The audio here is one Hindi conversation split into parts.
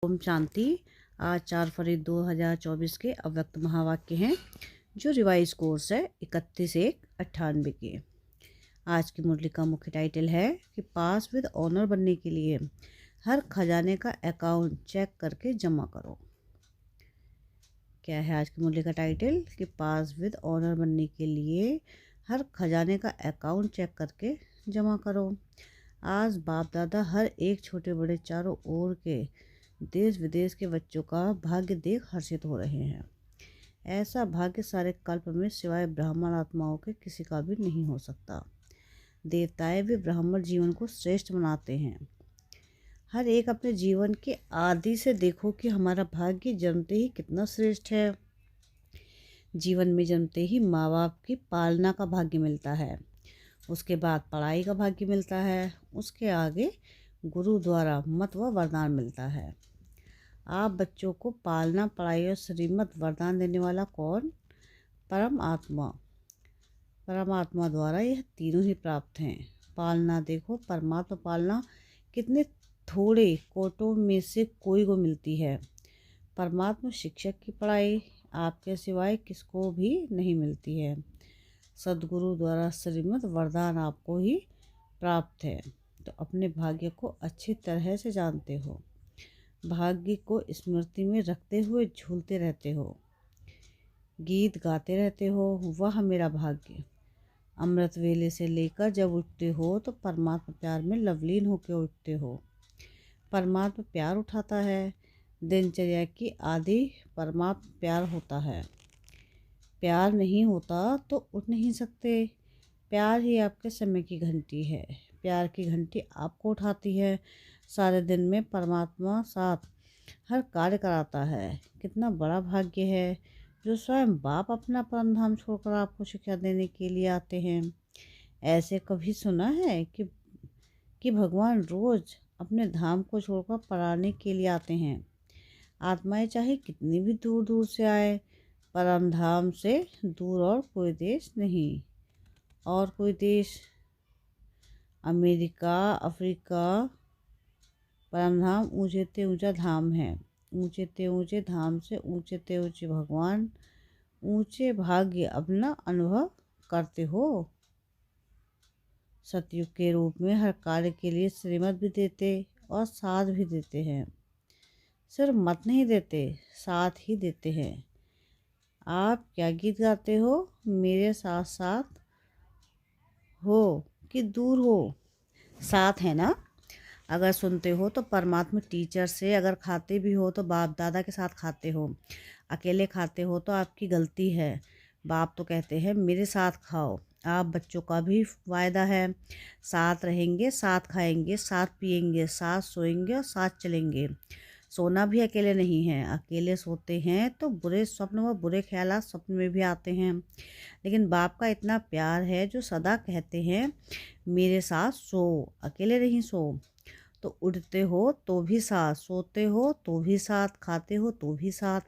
ओम शांति। आज 4 फरवरी 2024 के अव्यक्त महावाक्य हैं जो रिवाइज कोर्स है 31/1/98 के। आज की मुरली का मुख्य टाइटल है कि पास विद ऑनर बनने के लिए हर खजाने का अकाउंट चेक करके जमा करो। क्या है आज की मुरली का टाइटल? कि पास विद ऑनर बनने के लिए हर खजाने का अकाउंट चेक करके जमा करो। आज बाप दादा हर एक छोटे बड़े चारों ओर के देश विदेश के बच्चों का भाग्य देख हर्षित हो रहे हैं। ऐसा भाग्य सारे कल्प में सिवाय ब्राह्मण आत्माओं के किसी का भी नहीं हो सकता। देवताएं भी ब्राह्मण जीवन को श्रेष्ठ बनाते हैं। हर एक अपने जीवन के आदि से देखो कि हमारा भाग्य जन्मते ही कितना श्रेष्ठ है। जीवन में जन्मते ही माँ बाप की पालना का भाग्य मिलता है, उसके बाद पढ़ाई का भाग्य मिलता है, उसके आगे गुरु द्वारा मत व वरदान मिलता है। आप बच्चों को पालना, पढ़ाई और श्रीमत वरदान देने वाला कौन? परमात्मा द्वारा यह तीनों ही प्राप्त हैं। पालना देखो, परमात्मा पालना कितने थोड़े कोटों में से कोई को मिलती है। परमात्मा शिक्षक की पढ़ाई आपके सिवाय किसको भी नहीं मिलती है। सदगुरु द्वारा श्रीमत वरदान आपको ही प्राप्त है, तो अपने भाग्य को अच्छी तरह से जानते हो। भाग्य को स्मृति में रखते हुए झूलते रहते हो, गीत गाते रहते हो, वह मेरा भाग्य। अमृत वेले से लेकर जब उठते हो तो परमात्मा प्यार में लवलीन होकर उठते हो। परमात्मा प्यार उठाता है। दिनचर्या की आदि परमात्मा प्यार होता है। प्यार नहीं होता तो उठ नहीं सकते। प्यार ही आपके समय की घंटी है। प्यार की घंटी आपको उठाती है। सारे दिन में परमात्मा साथ हर कार्य कराता है। कितना बड़ा भाग्य है जो स्वयं बाप अपना परम धाम छोड़कर आपको शिक्षा देने के लिए आते हैं। ऐसे कभी सुना है कि भगवान रोज अपने धाम को छोड़कर पढ़ाने के लिए आते हैं? आत्माएं चाहे कितनी भी दूर दूर से आए, परम धाम से दूर और कोई देश नहीं। और कोई देश अमेरिका, अफ्रीका, परम धाम ऊंचे ते ऊंचा धाम है। ऊंचे ते ऊंचे धाम से ऊंचे ते ऊंचे भगवान ऊंचे भाग्य अपना अनुभव करते हो। सतयुग के रूप में हर कार्य के लिए श्रीमत भी देते और साथ भी देते हैं। सिर्फ मत नहीं देते, साथ ही देते हैं। आप क्या गीत गाते हो? मेरे साथ साथ हो कि दूर हो? साथ है ना? अगर सुनते हो तो परमात्मा टीचर से, अगर खाते भी हो तो बाप दादा के साथ खाते हो। अकेले खाते हो तो आपकी गलती है। बाप तो कहते हैं मेरे साथ खाओ। आप बच्चों का भी वायदा है, साथ रहेंगे, साथ खाएंगे, साथ पिएंगे, साथ सोएंगे और साथ चलेंगे। सोना भी अकेले नहीं है। अकेले सोते हैं तो बुरे स्वप्न व बुरे ख्यालात स्वप्न में भी आते हैं। लेकिन बाप का इतना प्यार है जो सदा कहते हैं मेरे साथ सो, अकेले नहीं सो। तो उठते हो तो भी साथ, सोते हो तो भी साथ, खाते हो तो भी साथ,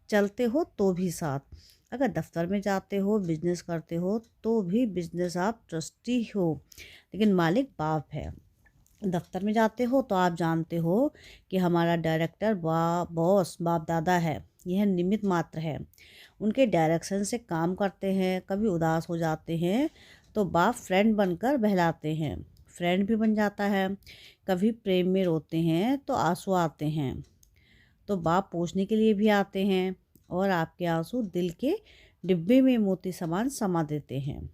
चलते हो तो भी साथ। अगर दफ्तर में जाते हो, बिजनेस करते हो तो भी बिजनेस आप ट्रस्टी हो, लेकिन मालिक बाप है। दफ्तर में जाते हो तो आप जानते हो कि हमारा डायरेक्टर बॉस बाप दादा है, यह निमित्त मात्र है। उनके डायरेक्शन से काम करते हैं। कभी उदास हो जाते हैं तो बाप फ्रेंड बनकर बहलाते हैं, फ्रेंड भी बन जाता है। कभी प्रेम में रोते हैं तो आंसू आते हैं, तो बाप पूछने के लिए भी आते हैं और आपके आंसू दिल के डिब्बे में मोती समान समा देते हैं।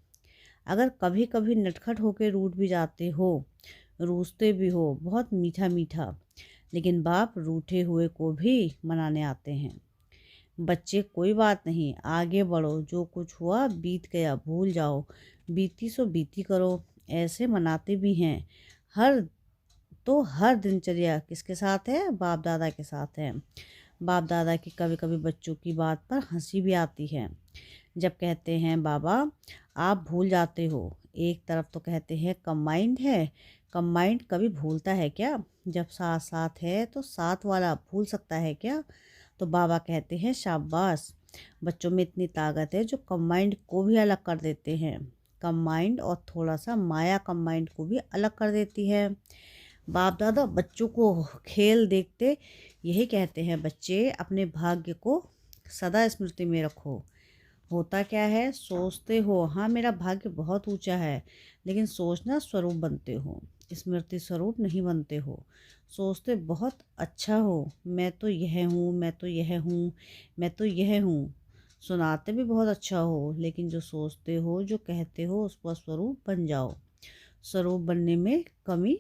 अगर कभी कभी नटखट होकर रूठ भी जाते हो, रूसते भी हो बहुत मीठा मीठा, लेकिन बाप रूठे हुए को भी मनाने आते हैं। बच्चे कोई बात नहीं, आगे बढ़ो, जो कुछ हुआ बीत गया भूल जाओ, बीती सो बीती करो, ऐसे मनाते भी हैं। हर दिनचर्या किसके साथ है? बाप दादा के साथ है। बाप दादा की कभी कभी बच्चों की बात पर हंसी भी आती है। जब कहते हैं बाबा आप भूल जाते हो, एक तरफ तो कहते हैं कंबाइंड है, कंबाइंड कभी भूलता है क्या? जब साथ साथ है तो साथ वाला भूल सकता है क्या? तो बाबा कहते हैं शाबाश, बच्चों में इतनी ताकत है जो कंबाइंड को भी अलग कर देते हैं। कंबाइंड और थोड़ा सा माया कंबाइंड को भी अलग कर देती है। बाप दादा बच्चों को खेल देखते यही कहते हैं बच्चे, अपने भाग्य को सदा स्मृति में रखो। होता क्या है, सोचते हो हाँ मेरा भाग्य बहुत ऊंचा है, लेकिन सोचना स्वरूप बनते हो, स्मृति स्वरूप नहीं बनते हो। सोचते बहुत अच्छा हो, मैं तो यह हूँ, मैं तो यह हूँ, मैं तो यह हूँ। सुनाते भी बहुत अच्छा हो, लेकिन जो सोचते हो, जो कहते हो, उसका स्वरूप बन जाओ। स्वरूप बनने में कमी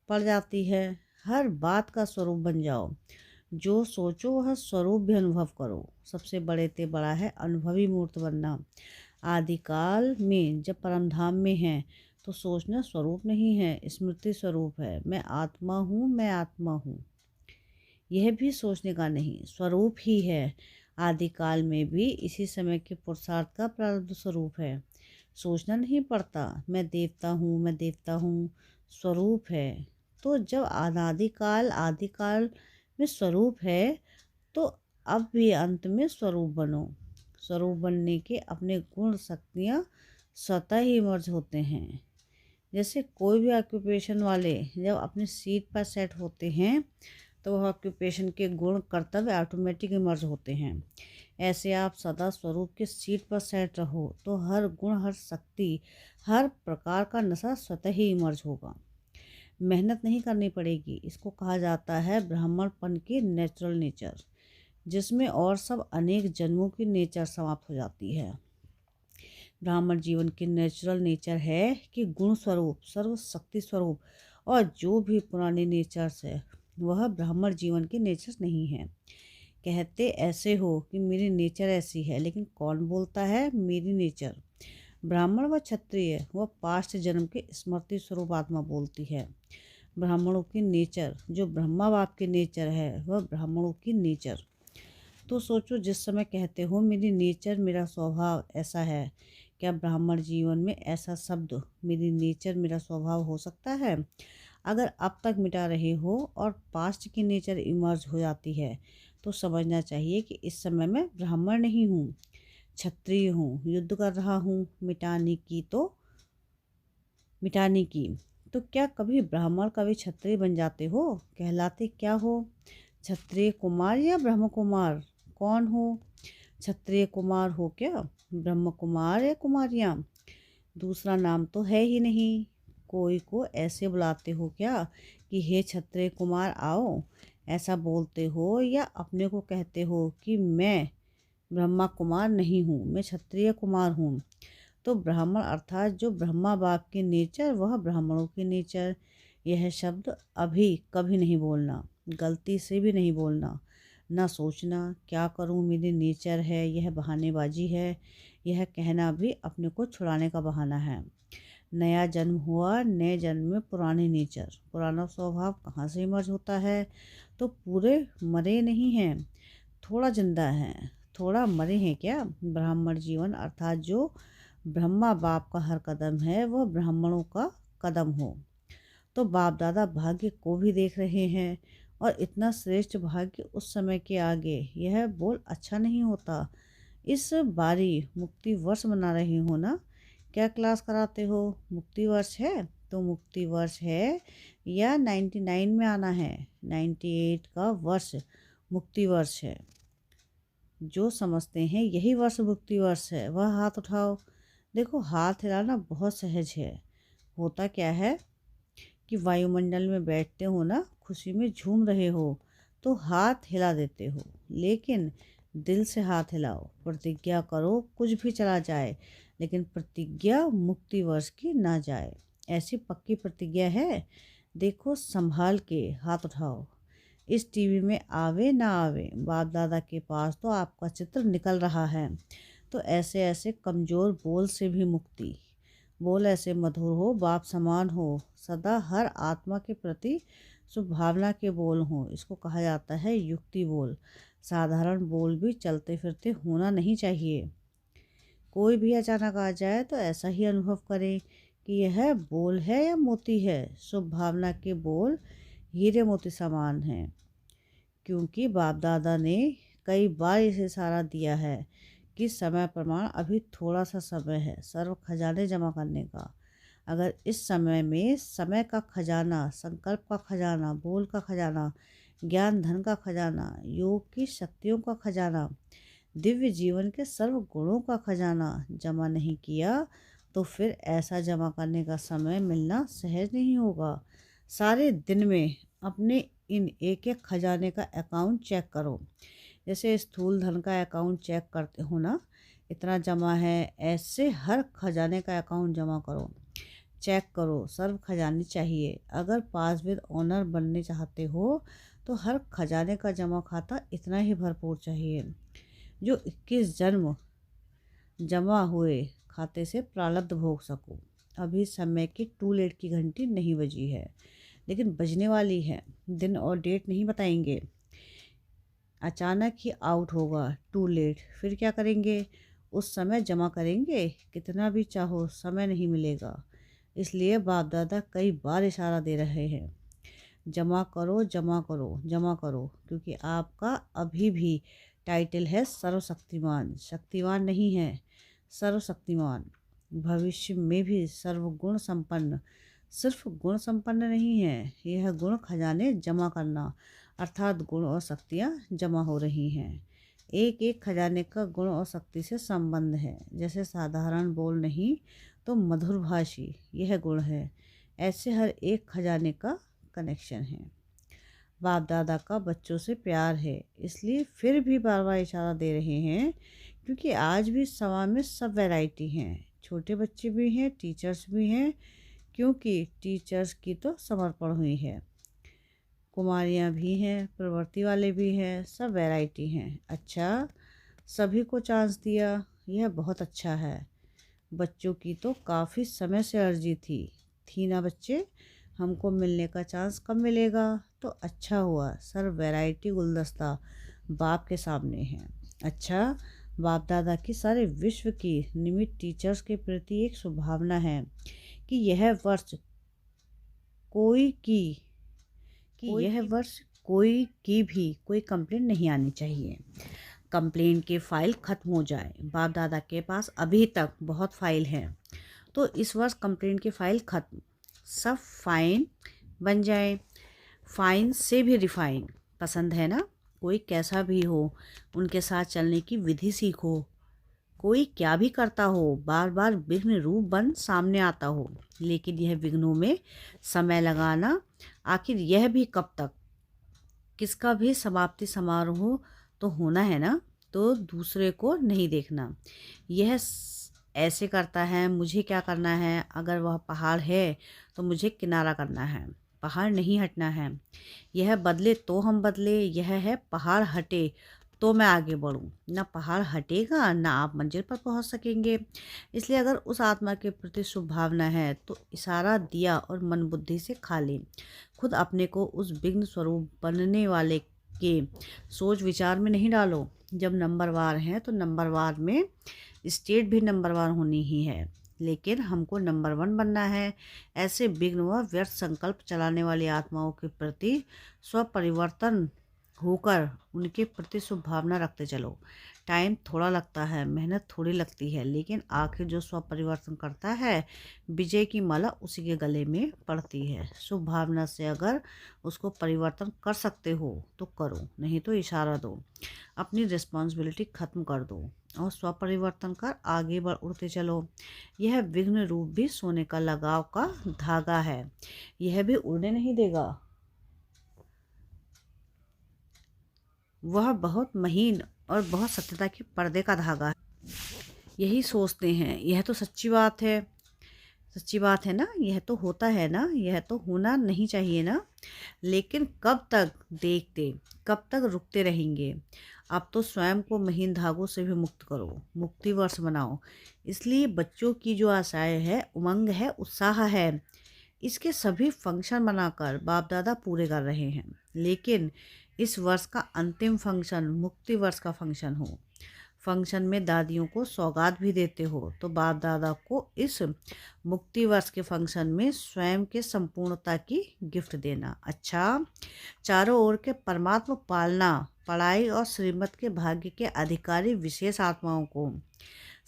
पड़ जाती है। हर बात का स्वरूप बन जाओ। जो सोचो वह स्वरूप भी अनुभव करो। सबसे बड़े ते बड़ा है अनुभवी मूर्त बनना। आदिकाल में जब परमधाम में है तो सोचना स्वरूप नहीं है, स्मृति स्वरूप है। मैं आत्मा हूँ, मैं आत्मा हूँ, यह भी सोचने का नहीं, स्वरूप ही है। आदिकाल में भी इसी समय के पुरुषार्थ का प्रारब्ध स्वरूप है। सोचना नहीं पड़ता, मैं देवता हूँ, मैं देवता हूँ, स्वरूप है। तो जब अनादिकाल आदिकाल में स्वरूप है, तो अब भी अंत में स्वरूप बनो। स्वरूप बनने के अपने गुण शक्तियाँ स्वतः ही मर्ज होते हैं। जैसे कोई भी ऑक्यूपेशन वाले जब अपनी सीट पर सेट होते हैं तो वह ऑक्यूपेशन के गुण कर्तव्य ऑटोमेटिक इमर्ज होते हैं। ऐसे आप सदा स्वरूप के सीट पर सेट रहो तो हर गुण, हर शक्ति, हर प्रकार का नशा स्वतः ही इमर्ज होगा। मेहनत नहीं करनी पड़ेगी। इसको कहा जाता है ब्राह्मणपन की नेचुरल नेचर, जिसमें और सब अनेक जन्मों की नेचर समाप्त हो जाती है। ब्राह्मण जीवन की नेचुरल नेचर है कि गुण स्वरूप, सर्वशक्ति स्वरूप, और जो भी पुराने नेचर्स है वह ब्राह्मण जीवन के नेचर नहीं है। कहते ऐसे हो कि मेरी नेचर ऐसी है, लेकिन कौन बोलता है मेरी नेचर? ब्राह्मण व क्षत्रिय वह पास्ट जन्म के स्मृति स्वरूप आत्मा बोलती है। ब्राह्मणों की नेचर जो ब्रह्मा बाप की नेचर है वह ब्राह्मणों की नेचर। तो सोचो, जिस समय कहते हो मेरी नेचर, मेरा स्वभाव ऐसा है, क्या ब्राह्मण जीवन में ऐसा शब्द मेरी नेचर, मेरा स्वभाव हो सकता है? अगर अब तक मिटा रहे हो और पास्ट की नेचर इमर्ज हो जाती है तो समझना चाहिए कि इस समय मैं ब्राह्मण नहीं हूँ, क्षत्रिय हूँ, युद्ध कर रहा हूँ मिटाने की। तो क्या कभी ब्राह्मण कभी क्षत्रिय बन जाते हो? कहलाते क्या हो? क्षत्रिय कुमार या ब्रह्म कुमार? कौन हो? क्षत्रिय कुमार हो क्या? ब्रह्म कुमार या कुमारियाँ? दूसरा नाम तो है ही नहीं। कोई को ऐसे बुलाते हो क्या कि हे क्षत्रिय कुमार आओ, ऐसा बोलते हो, या अपने को कहते हो कि मैं ब्रह्मा कुमार नहीं हूँ, मैं क्षत्रिय कुमार हूँ? तो ब्राह्मण अर्थात जो ब्रह्मा बाप की नेचर, वह ब्राह्मणों की नेचर। यह शब्द अभी कभी नहीं बोलना, गलती से भी नहीं बोलना। ना सोचना क्या करूं मेरी नेचर है, यह बहानेबाजी है। यह कहना भी अपने को छुड़ाने का बहाना है। नया जन्म हुआ, नए जन्म में पुरानी नेचर, पुराना स्वभाव कहाँ से इमर्ज होता है? तो पूरे मरे नहीं हैं, थोड़ा जिंदा हैं, थोड़ा मरे हैं क्या? ब्राह्मण जीवन अर्थात जो ब्रह्मा बाप का हर कदम है वह ब्राह्मणों का कदम हो। तो बाप दादा भाग्य को भी देख रहे हैं, और इतना श्रेष्ठ भाग्य उस समय के आगे यह बोल अच्छा नहीं होता। इस बारी मुक्ति वर्ष मना रही हो ना? क्या क्लास कराते हो? मुक्ति वर्ष है तो मुक्ति वर्ष है, या 99 में आना है? 98 का वर्ष मुक्ति वर्ष है। जो समझते हैं यही वर्ष मुक्ति वर्ष है वह हाथ उठाओ। देखो, हाथ हिलाना बहुत सहज है। होता क्या है कि वायुमंडल में बैठते हो ना, खुशी में झूम रहे हो तो हाथ हिला देते हो, लेकिन दिल से हाथ हिलाओ, प्रतिज्ञा करो कुछ भी चला जाए, लेकिन प्रतिज्ञा मुक्ति वर्ष की ना जाए। ऐसी पक्की प्रतिज्ञा है? देखो, संभाल के हाथ उठाओ। इस टीवी में आवे ना आवे, बाप दादा के पास तो आपका चित्र निकल रहा है। तो ऐसे ऐसे कमज़ोर बोल से भी मुक्ति। बोल ऐसे मधुर हो, बाप समान हो, सदा हर आत्मा के प्रति शुभ भावना के बोल हों। इसको कहा जाता है युक्ति बोल। साधारण बोल भी चलते फिरते होना नहीं चाहिए। कोई भी अचानक आ जाए तो ऐसा ही अनुभव करें कि यह बोल है या मोती है। शुभ भावना के बोल हीरे मोती समान हैं, क्योंकि बाप दादा ने कई बार इसे इशारा दिया है कि समय प्रमाण अभी थोड़ा सा समय है सर्व खजाने जमा करने का। अगर इस समय में समय का खजाना, संकल्प का खजाना, बोल का खजाना ज्ञान धन का खजाना, योग की शक्तियों का खजाना, दिव्य जीवन के सर्व गुणों का खजाना जमा नहीं किया तो फिर ऐसा जमा करने का समय मिलना सहज नहीं होगा। सारे दिन में अपने इन एक एक खजाने का अकाउंट चेक करो। जैसे स्थूल धन का अकाउंट चेक करते हो ना, इतना जमा है, ऐसे हर खजाने का अकाउंट जमा करो, चेक करो। सर्व खजाने चाहिए। अगर पास विद ऑनर बनने चाहते हो तो हर खजाने का जमा खाता इतना ही भरपूर चाहिए जो 21 जन्म जमा हुए खाते से प्रारब्ध भोग सको। अभी समय की टू लेट की घंटी नहीं बजी है, लेकिन बजने वाली है। दिन और डेट नहीं बताएंगे, अचानक ही आउट होगा। Too late. फिर क्या करेंगे? उस समय जमा करेंगे, कितना भी चाहो समय नहीं मिलेगा। इसलिए बाप दादा कई बार इशारा दे रहे हैं, जमा करो जमा करो जमा करो, क्योंकि आपका अभी भी टाइटल है सर्वशक्तिमान। शक्तिमान नहीं है, सर्वशक्तिमान। भविष्य में भी सर्वगुण संपन्न। सिर्फ गुण संपन्न नहीं है, यह गुण खजाने जमा करना, अर्थात गुण और शक्तियाँ जमा हो रही हैं। एक एक खजाने का गुण और शक्ति से संबंध है। जैसे साधारण बोल नहीं तो मधुरभाषी, यह गुण है। ऐसे हर एक खजाने का कनेक्शन है। बाप दादा का बच्चों से प्यार है, इसलिए फिर भी बार बार इशारा दे रहे हैं, क्योंकि आज भी समाज में सब वैरायटी हैं। छोटे बच्चे भी हैं, टीचर्स भी हैं, क्योंकि टीचर्स की तो समर्पण हुई है। कुमारियाँ भी हैं, प्रवृत्ति वाले भी हैं, सब वैरायटी हैं। अच्छा, सभी को चांस दिया, यह बहुत अच्छा है। बच्चों की तो काफ़ी समय से अर्जी थी ना बच्चे, हमको मिलने का चांस कब मिलेगा? तो अच्छा हुआ, सर वैरायटी गुलदस्ता बाप के सामने है। अच्छा, बाप दादा की सारे विश्व की निमित्त टीचर्स के प्रति एक शुभभावना है कि यह वर्ष कोई भी कोई कंप्लेंट नहीं आनी चाहिए। कंप्लेंट की फ़ाइल ख़त्म हो जाए। बाप दादा के पास अभी तक बहुत फ़ाइल हैं, तो इस वर्ष कंप्लेंट की फ़ाइल ख़त्म, सब फाइन बन जाए। फाइन से भी रिफाइन पसंद है ना? कोई कैसा भी हो, उनके साथ चलने की विधि सीखो। कोई क्या भी करता हो, बार बार विघ्न रूप बन सामने आता हो, लेकिन यह विघ्नों में समय लगाना, आखिर यह भी कब तक? किसका भी समाप्ति समारोह तो होना है ना, तो दूसरे को नहीं देखना। यह ऐसे करता है, मुझे क्या करना है? अगर वह पहाड़ है तो मुझे किनारा करना है, पहाड़ नहीं हटना है। यह बदले तो हम बदले, यह है पहाड़ हटे तो मैं आगे बढ़ूं। ना पहाड़ हटेगा ना आप मंजिल पर पहुंच सकेंगे। इसलिए अगर उस आत्मा के प्रति शुभ भावना है तो इशारा दिया और मन बुद्धि से खा ले। खुद अपने को उस विघ्न स्वरूप बनने वाले के सोच विचार में नहीं डालो। जब नंबरवार हैं तो नंबरवार में स्टेट भी नंबरवार होनी ही है, लेकिन हमको नंबर 1 बनना है। ऐसे विघ्न व व्यर्थ संकल्प चलाने वाली आत्माओं के प्रति स्वपरिवर्तन होकर उनके प्रति शुभ भावना रखते चलो। टाइम थोड़ा लगता है, मेहनत थोड़ी लगती है, लेकिन आखिर जो स्वपरिवर्तन करता है, विजय की माला उसी के गले में पड़ती है। शुभ भावना से अगर उसको परिवर्तन कर सकते हो तो करो, नहीं तो इशारा दो। अपनी रिस्पॉन्सिबिलिटी खत्म कर दो और स्वपरिवर्तन कर आगे बढ़ उड़ते चलो। यह विघ्न रूप भी सोने का लगाव का धागा है, यह भी उड़ने नहीं देगा। वह बहुत महीन और बहुत सत्यता के पर्दे का धागा है। यही सोचते हैं, यह तो सच्ची बात है, सच्ची बात है ना, यह तो होता है ना, यह तो होना नहीं चाहिए ना। लेकिन कब तक देखते, कब तक रुकते रहेंगे? अब तो स्वयं को महीन धागों से भी मुक्त करो, मुक्ति वर्ष बनाओ। इसलिए बच्चों की जो आशाएं है, उमंग है, उत्साह है, इसके सभी फंक्शन बनाकर बाप दादा पूरे कर रहे हैं। लेकिन इस वर्ष का अंतिम फंक्शन मुक्ति वर्ष का फंक्शन हो। फंक्शन में दादियों को सौगात भी देते हो, तो बाप दादा को इस मुक्ति वर्ष के फंक्शन में स्वयं के संपूर्णता की गिफ्ट देना। अच्छा, चारों ओर के परमात्मा पालना, पढ़ाई और श्रीमत के भाग्य के अधिकारी विशेष आत्माओं को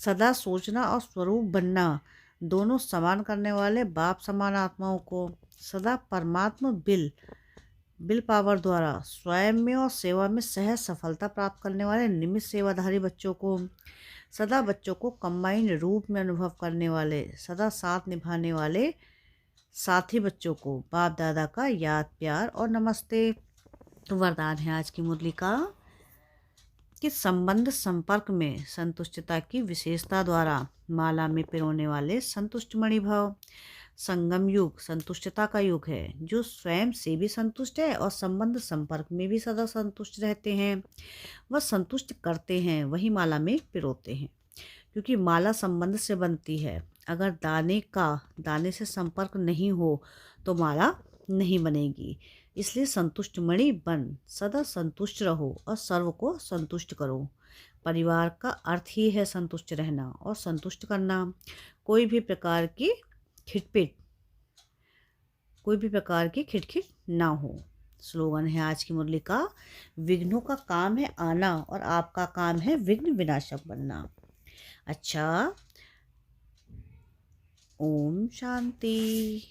सदा सोचना और स्वरूप बनना, दोनों समान करने वाले बाप समान आत्माओं को सदा परमात्मा बिल विल पावर द्वारा स्वयं में और सेवा में सहज सफलता प्राप्त करने वाले नियमित सेवाधारी बच्चों को, सदा बच्चों को कंबाइंड रूप में अनुभव करने वाले, सदा साथ निभाने वाले साथी बच्चों को बाप दादा का याद, प्यार और नमस्ते। तो वरदान है आज की मुरली का कि संबंध संपर्क में संतुष्टता की विशेषता द्वारा माला में पिरोने वाले संतुष्ट मणि भव। संगम युग संतुष्टता का युग है। जो स्वयं से भी संतुष्ट है और संबंध संपर्क में भी सदा संतुष्ट रहते हैं, वह संतुष्ट करते हैं, वही माला में पिरोते हैं। क्योंकि माला संबंध से बनती है। अगर दाने से संपर्क नहीं हो तो माला नहीं बनेगी। इसलिए संतुष्ट मणि बन, सदा संतुष्ट रहो और सर्व को संतुष्ट करो। परिवार का अर्थ ही है संतुष्ट रहना और संतुष्ट करना। कोई भी प्रकार की खिटपिट, कोई भी प्रकार की खिटखिट ना हो। स्लोगन है आज की मुरली का, विघ्नों का काम है आना और आपका काम है विघ्न विनाशक बनना। अच्छा, ओम शांति।